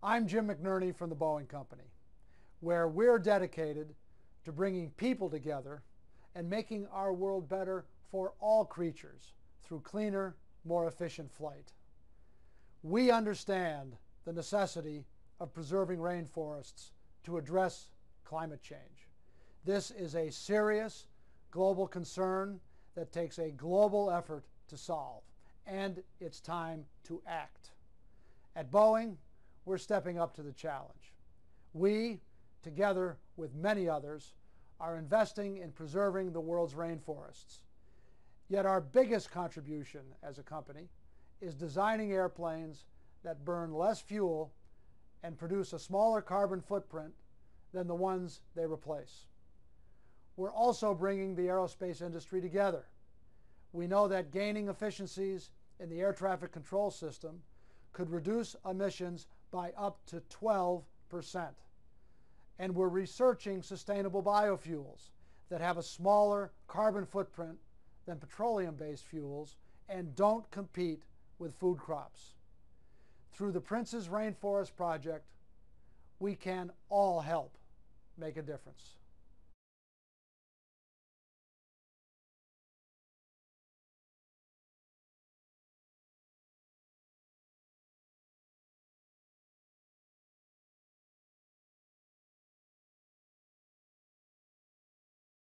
I'm Jim McNerney from the Boeing Company, where we're dedicated to bringing people together and making our world better for all creatures through cleaner, more efficient flight. We understand the necessity of preserving rainforests to address climate change. This is a serious global concern that takes a global effort to solve, and it's time to act. At Boeing, we're stepping up to the challenge. We, together with many others, are investing in preserving the world's rainforests. Yet our biggest contribution as a company is designing airplanes that burn less fuel and produce a smaller carbon footprint than the ones they replace. We're also bringing the aerospace industry together. We know that gaining efficiencies in the air traffic control system could reduce emissions by up to 12%. And we're researching sustainable biofuels that have a smaller carbon footprint than petroleum-based fuels and don't compete with food crops. Through the Prince's Rainforest Project, we can all help make a difference.